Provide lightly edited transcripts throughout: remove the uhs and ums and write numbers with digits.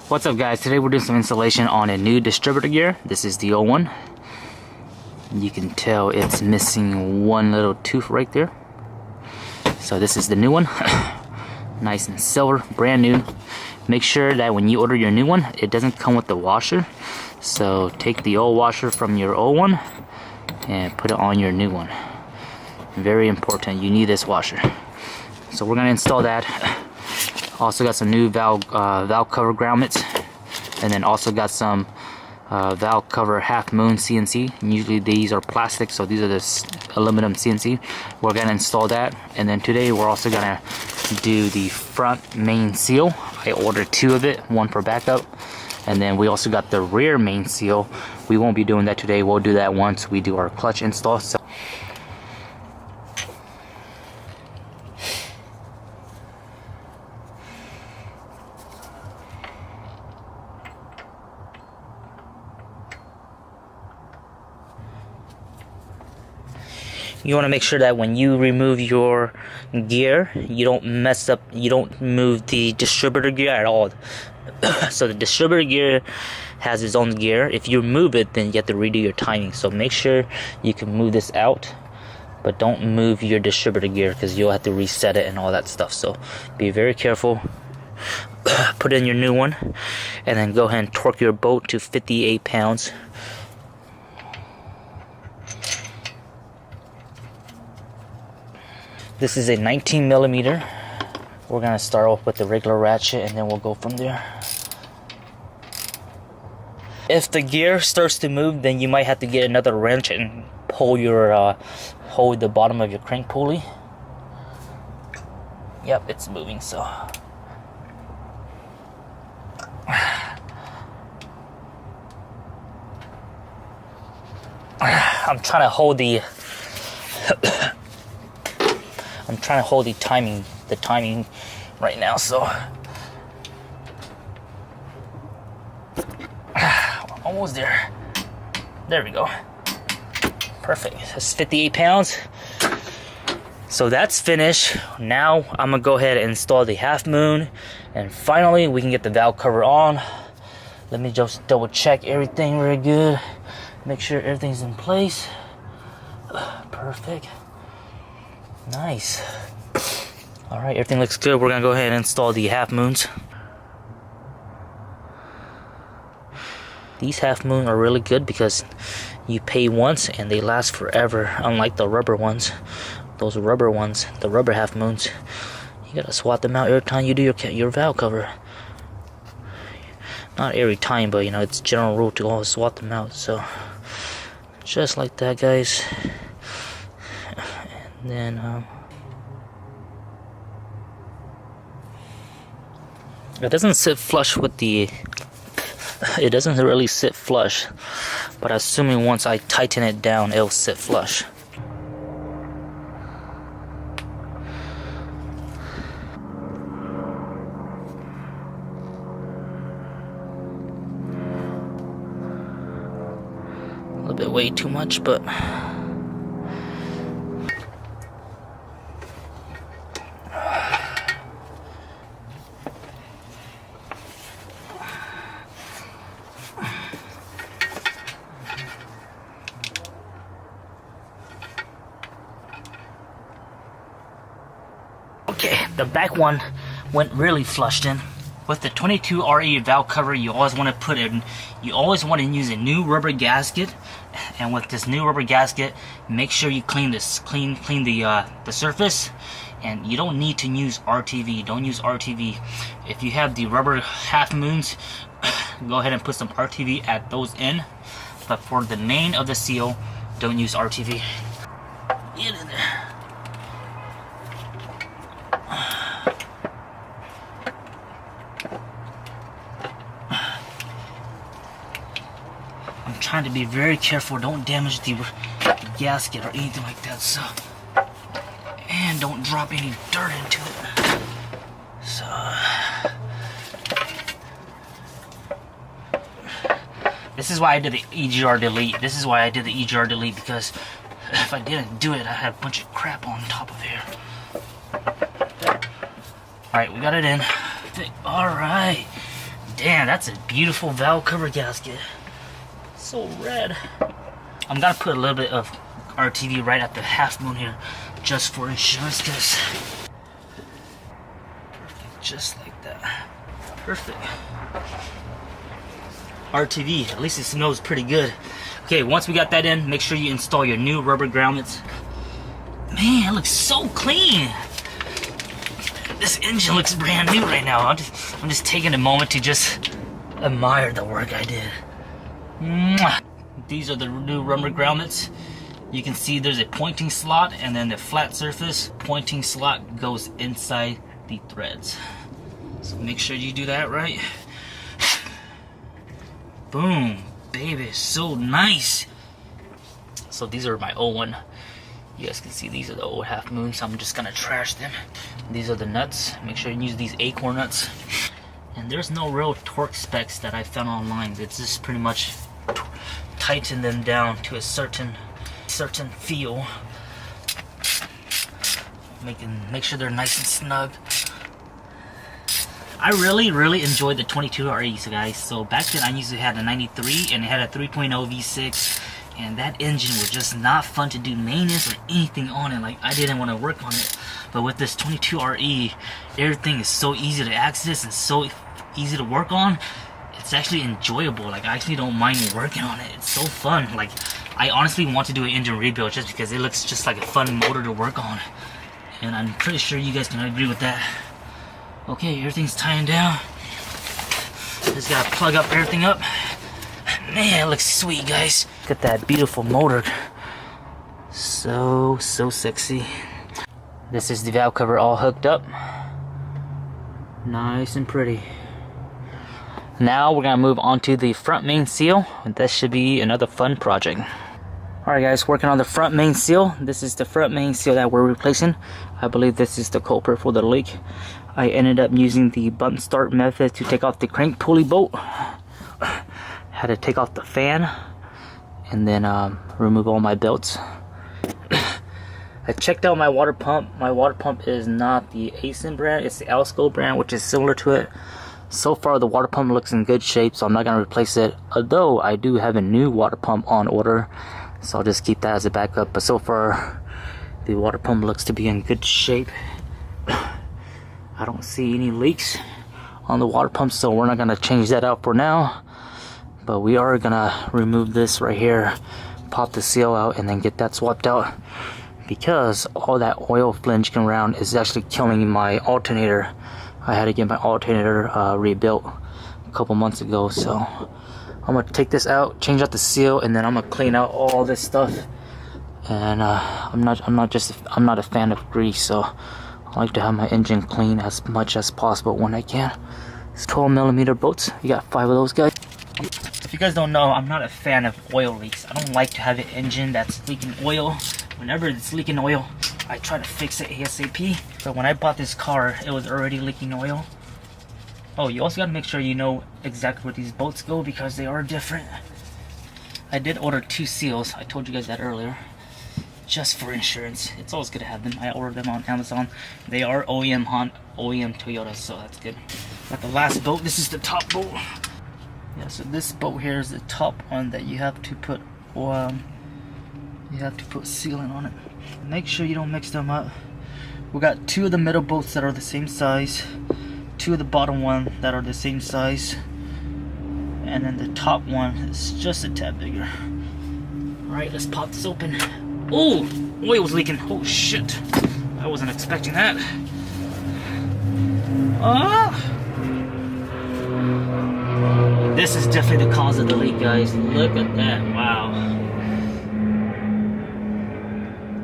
What's up guys, today we're doing some installation on a new distributor gear. This is the old one. You can tell it's missing one little tooth right there. So this is the new one. Nice and silver, brand new. Make sure that when you order your new one, it doesn't come with the washer. So take the old washer from your old one and put it on your new one. Very important, you need this washer. So we're gonna install that. Also got some new valve cover grommets, and then also got some valve cover half moon CNC. Usually these are plastic, so these are the aluminum CNC. We're gonna install that, and then today we're also gonna do the front main seal. I ordered 2 of it, 1 for backup, and then we also got the rear main seal. We won't be doing that today. We'll do that once we do our clutch install. So you want to make sure that when you remove your gear, you don't mess up, you don't move the distributor gear at all. So the distributor gear has its own gear. If you move it, then you have to redo your timing. So make sure you can move this out, but don't move your distributor gear because you'll have to reset it and all that stuff. So be very careful. Put in your new one, and then go ahead and torque your bolt to 58 pounds. This is a 19 millimeter. We're gonna start off with the regular ratchet and then we'll go from there. If the gear starts to move, then you might have to get another wrench and pull your hold the bottom of your crank pulley. Yep, it's moving, so I'm trying to hold the timing right now, so almost there. There we go. Perfect. That's 58 pounds. So that's finished. Now I'm gonna go ahead and install the half moon, and finally we can get the valve cover on. Let me just double check everything very good. Make sure everything's in place. Perfect. Nice. Alright, everything looks good. We're gonna go ahead and install the half moons. These half moon are really good because you pay once and they last forever, unlike the rubber ones. Those rubber ones, the rubber half moons, you gotta swap them out every time you do your valve cover. Not every time, but you know, it's general rule to always swap them out. So just like that, guys. And then it doesn't sit flush with the, it doesn't really sit flush, but assuming once I tighten it down, it'll sit flush. A little bit way too much, but okay, the back one went really flushed in. With the 22Re valve cover, you always want to put in, you always want to use a new rubber gasket. And with this new rubber gasket, make sure you clean this, clean the surface. And you don't need to use RTV. Don't use RTV. If you have the rubber half moons, go ahead and put some RTV at those in. But for the main of the seal, don't use RTV. Get in there. I'm trying to be very careful. Don't damage the gasket or anything like that. So, and don't drop any dirt into it. So, this is why I did the EGR delete. This is why I did the EGR delete, because if I didn't do it, I had a bunch of crap on top of here. Alright, we got it in. Alright. Damn, that's a beautiful valve cover gasket. So red. I'm gonna put a little bit of RTV right at the half moon here, just for insurance, guys. Perfect, just like that. Perfect. RTV, at least it smells pretty good. Okay, once we got that in, make sure you install your new rubber grommets. Man, it looks so clean. This engine looks brand new right now. I'm just taking a moment to just admire the work I did. Mwah. These are the new rubber grommets. You can see there's a pointing slot, and then the flat surface pointing slot goes inside the threads. So make sure you do that right. Boom, baby, so nice. So these are my old one. You guys can see these are the old half moons. So I'm just gonna trash them. These are the nuts. Make sure you use these acorn nuts. And there's no real torque specs that I found online. It's just pretty much tighten them down to a certain feel. Make sure they're nice and snug. I really enjoyed the 22Re, guys. So back then I used to have a 93 and it had a 3.0 V6, and that engine was just not fun to do maintenance or anything on it. Like, I didn't want to work on it. But with this 22Re, everything is so easy to access and so easy to work on. It's actually enjoyable. Like, I actually don't mind working on it. It's so fun. Like, I honestly want to do an engine rebuild just because it looks just like a fun motor to work on. And I'm pretty sure you guys can agree with that. Okay, everything's tying down. Just gotta plug up everything up. Man, it looks sweet, guys. Look at that beautiful motor. So sexy. This is the valve cover all hooked up. Nice and pretty. Now we're gonna move on to the front main seal. This should be another fun project. Alright guys, working on the front main seal. This is the front main seal that we're replacing. I believe this is the culprit for the leak. I ended up using the button start method to take off the crank pulley bolt. Had to take off the fan and then remove all my belts. I checked out my water pump. My water pump is not the ASIN brand, it's the Alsco brand, which is similar to it. So far the water pump looks in good shape, so I'm not going to replace it. Although I do have a new water pump on order, so I'll just keep that as a backup. But so far the water pump looks to be in good shape. I don't see any leaks on the water pump, so we're not going to change that out for now. But we are going to remove this right here, pop the seal out, and then get that swapped out, because all that oil flinging around is actually killing my alternator. I had to get my alternator rebuilt a couple months ago, so I'm going to take this out, change out the seal, and then I'm going to clean out all this stuff. And I'm not a fan of grease, so I like to have my engine clean as much as possible when I can. It's 12mm bolts. You got 5 of those, guys. If you guys don't know, I'm not a fan of oil leaks. I don't like to have an engine that's leaking oil. Whenever it's leaking oil, I try to fix it ASAP. But when I bought this car, it was already leaking oil. Oh, you also gotta make sure you know exactly where these bolts go, because they are different. I did order 2 seals. I told you guys that earlier. Just for insurance. It's always good to have them. I ordered them on Amazon. They are OEM Toyota, so that's good. Got the last bolt. This is the top bolt. Yeah, so this bolt here is the top one that you have to put sealant on it. Make sure you don't mix them up. We got 2 of the middle bolts that are the same size, 2 of the bottom one that are the same size, and then the top one is just a tad bigger. Alright, let's pop this open. Oh, oil was leaking. Oh shit, I wasn't expecting that. This is definitely the cause of the leak, guys. Look at that. Wow,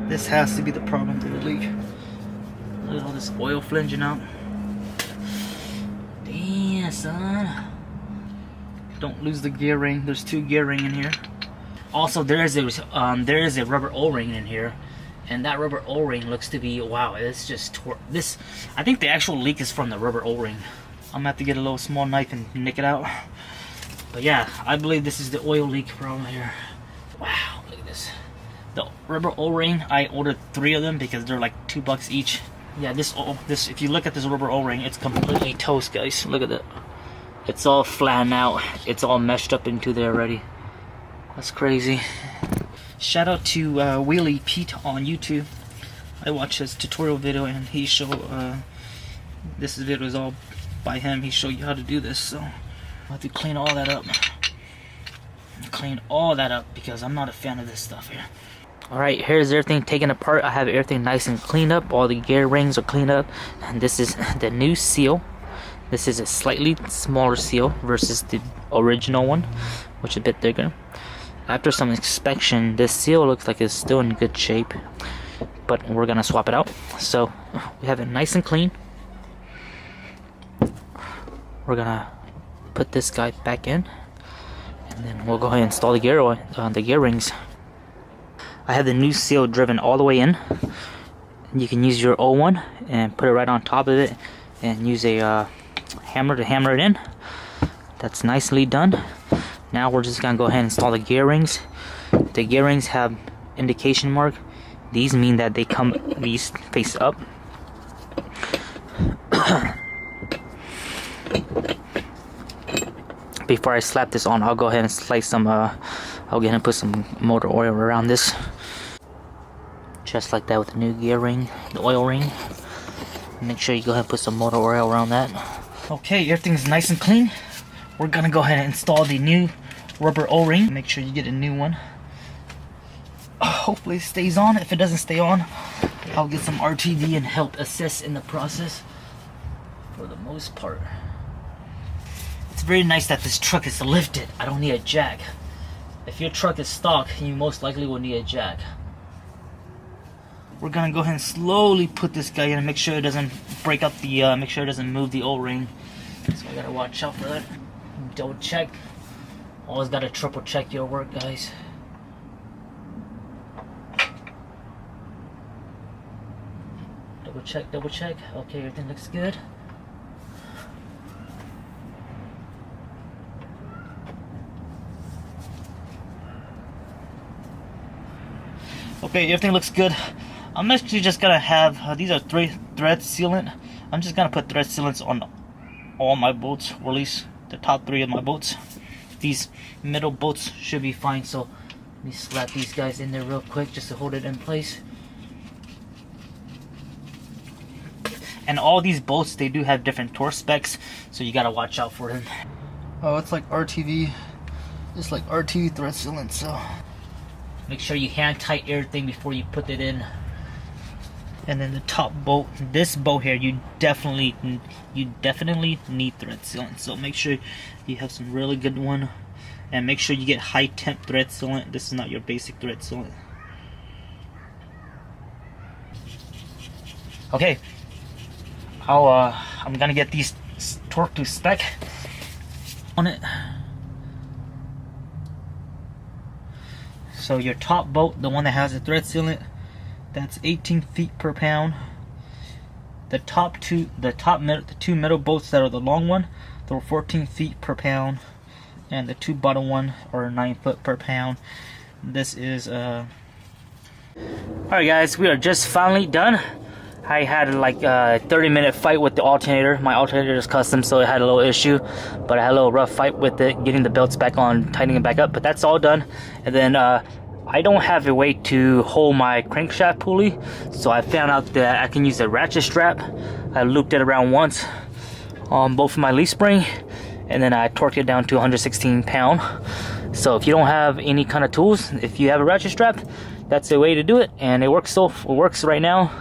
this has to be the problem to the leak. Look at all this oil flinging out. Damn, son. Don't lose the gear ring. There's 2 gear ring in here. Also, there is a rubber O-ring in here, and that rubber O-ring looks to be, wow, it's just this. I think the actual leak is from the rubber O-ring. I'm gonna have to get a little small knife and nick it out. But yeah, I believe this is the oil leak problem here. Wow, look at this. The rubber O-ring, I ordered 3 of them because they're like $2 each. Yeah, this if you look at this rubber O-ring, it's completely toast, guys. Look at that. It's all flattened out. It's all meshed up into there already. That's crazy. Shout out to Wheelie Pete on YouTube. I watched his tutorial video and he showed this video is all by him. He showed you how to do this, so I have to clean all that up. Clean all that up because I'm not a fan of this stuff here. Alright, here's everything taken apart. I have everything nice and cleaned up. All the gear rings are cleaned up. And this is the new seal. This is a slightly smaller seal versus the original one, which is a bit bigger. After some inspection, this seal looks like it's still in good shape, but we're gonna swap it out. So we have it nice and clean. We're gonna put this guy back in, and then we'll go ahead and install the gear rings. I have the new seal driven all the way in. You can use your old one and put it right on top of it and use a hammer to hammer it in. That's nicely done. Now we're just gonna go ahead and install the gear rings. The gear rings have indication mark. These mean that they come these face up. Before I slap this on, I'll go ahead and slice some I'll go ahead and put some motor oil around this. Just like that with the new gear ring, the oil ring. Make sure you go ahead and put some motor oil around that. Okay, everything's nice and clean. We're gonna go ahead and install the new rubber O-ring. Make sure you get a new one. Hopefully it stays on. If it doesn't stay on, I'll get some RTV and help assist in the process. For the most part, it's very nice that this truck is lifted. I don't need a jack. If your truck is stock, you most likely will need a jack. We're gonna go ahead and slowly put this guy in and make sure it doesn't break up the, make sure it doesn't move the O-ring. So I gotta watch out for that. Double check. Always gotta triple check your work, guys. Double check, double check. Okay, everything looks good. Okay, everything looks good. I'm actually just gonna have these are 3 thread sealant. I'm just gonna put thread sealants on all my bolts, or at least the top 3 of my bolts. These middle bolts should be fine, so let me slap these guys in there real quick just to hold it in place. And all these bolts, they do have different torque specs, so you gotta watch out for them. Oh, it's like RTV, just like RTV thread sealant, so make sure you hand tight everything before you put it in. And then the top bolt, this bolt here, you definitely need thread sealant. So make sure you have some really good one, and make sure you get high temp thread sealant. This is not your basic thread sealant. Okay, I'm gonna get these torque to spec on it. So your top bolt, the one that has the thread sealant, that's 18 feet per pound. The two middle bolts that are the long one, they're 14 feet per pound, and the 2 bottom one are 9 foot per pound. This is Alright guys, we are just finally done. I had like a 30-minute fight with the alternator. My alternator is custom, so it had a little issue, but I had a little rough fight with it, getting the belts back on, tightening it back up, but that's all done. And then I don't have a way to hold my crankshaft pulley, so I found out that I can use a ratchet strap. I looped it around once on both of my leaf spring, and then I torqued it down to 116 pound. So if you don't have any kind of tools, if you have a ratchet strap, that's the way to do it, and it works right now.